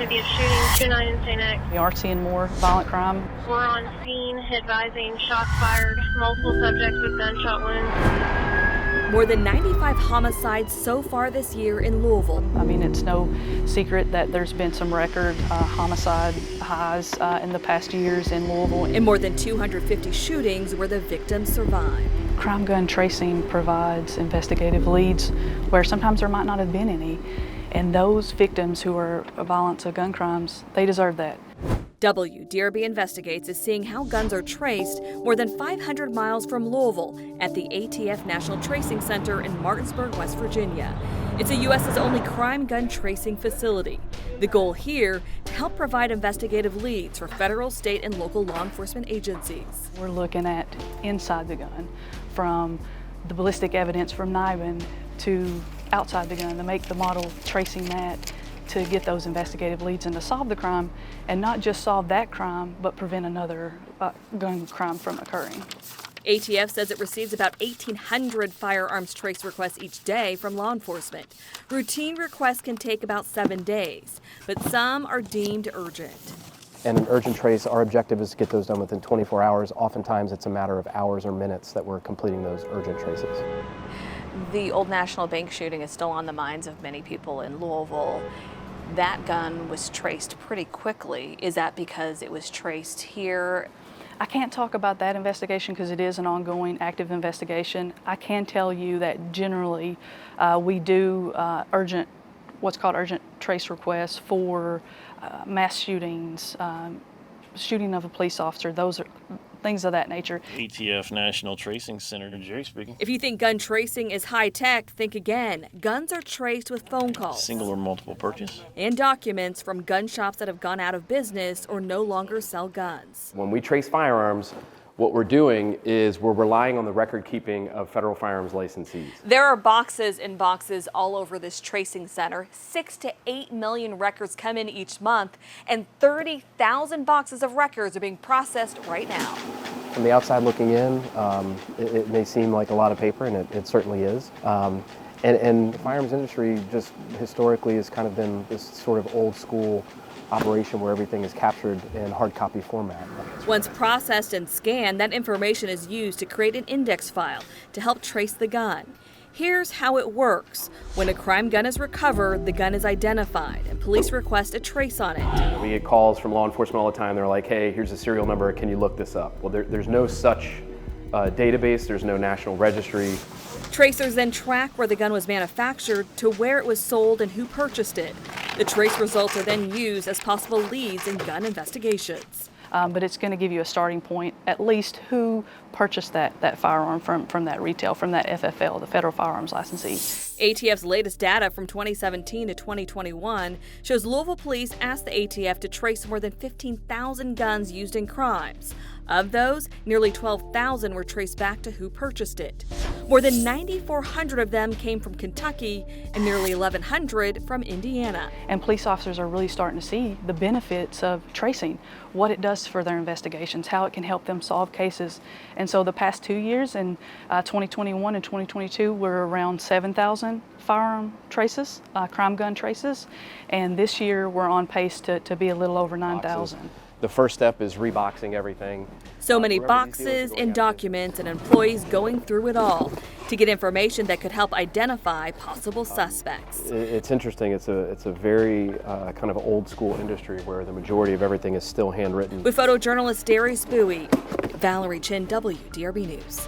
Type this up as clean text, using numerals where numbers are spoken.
to be a shooting 29 in St. X. We are seeing more violent crime. We're on scene advising shots fired, multiple subjects with gunshot wounds. More than 95 homicides so far this year in Louisville. I mean, it's no secret that there's been some record homicide highs in the past years in Louisville. And more than 250 shootings where the victims survived. Crime gun tracing provides investigative leads where sometimes there might not have been any. And those victims who are violent to gun crimes, they deserve that. WDRB Investigates is seeing how guns are traced more than 500 miles from Louisville at the ATF National Tracing Center in Martinsburg, West Virginia. It's the U.S.'s only crime gun tracing facility. The goal here, to help provide investigative leads for federal, state, and local law enforcement agencies. We're looking at inside the gun, from the ballistic evidence from NIBIN to outside the gun, to make the model tracing that, to get those investigative leads and to solve the crime, and not just solve that crime, but prevent another gun crime from occurring. ATF says it receives about 1,800 firearms trace requests each day from law enforcement. Routine requests can take about 7 days, but some are deemed urgent. And an urgent trace, our objective is to get those done within 24 hours. Oftentimes it's a matter of hours or minutes that we're completing those urgent traces. The Old National Bank shooting is still on the minds of many people in Louisville. That gun was traced pretty quickly. Is that because it was traced here? I can't talk about that investigation because it is an ongoing active investigation. I can tell you that generally we do what's called urgent trace requests for mass shootings, shooting of a police officer, those are things of that nature. ATF National Tracing Center, Darius speaking. If you think gun tracing is high tech, think again. Guns are traced with phone calls. Single or multiple purchase. And documents from gun shops that have gone out of business or no longer sell guns. When we trace firearms, what we're doing is we're relying on the record keeping of federal firearms licensees. There are boxes and boxes all over this tracing center. 6 to 8 million records come in each month, and 30,000 boxes of records are being processed right now. From the outside looking in, it may seem like a lot of paper, and it certainly is. And the firearms industry just historically has kind of been this sort of old school operation where everything is captured in hard copy format. Once processed and scanned, that information is used to create an index file to help trace the gun. Here's how it works. When a crime gun is recovered, the gun is identified and police request a trace on it. We get calls from law enforcement all the time. They're like, hey, here's a serial number, can you look this up? Well, there's no such database, there's no national registry. Tracers then track where the gun was manufactured to where it was sold and who purchased it. The trace results are then used as possible leads in gun investigations. But it's going to give you a starting point, at least who purchased that firearm from that retail, from that FFL, the Federal Firearms Licensee. ATF's latest data from 2017 to 2021 shows Louisville police asked the ATF to trace more than 15,000 guns used in crimes. Of those, nearly 12,000 were traced back to who purchased it. More than 9,400 of them came from Kentucky and nearly 1,100 from Indiana. And police officers are really starting to see the benefits of tracing, what it does for their investigations, how it can help them solve cases. And so the past 2 years, in 2021 and 2022, we're around 7,000 firearm traces, crime gun traces. And this year we're on pace to be a little over 9,000. The first step is reboxing everything. So many boxes and documents and employees going through it all to get information that could help identify possible suspects. It's interesting. It's a very kind of old school industry where the majority of everything is still handwritten. With photojournalist Darius, Bowie, Valerie Chin, WDRB News.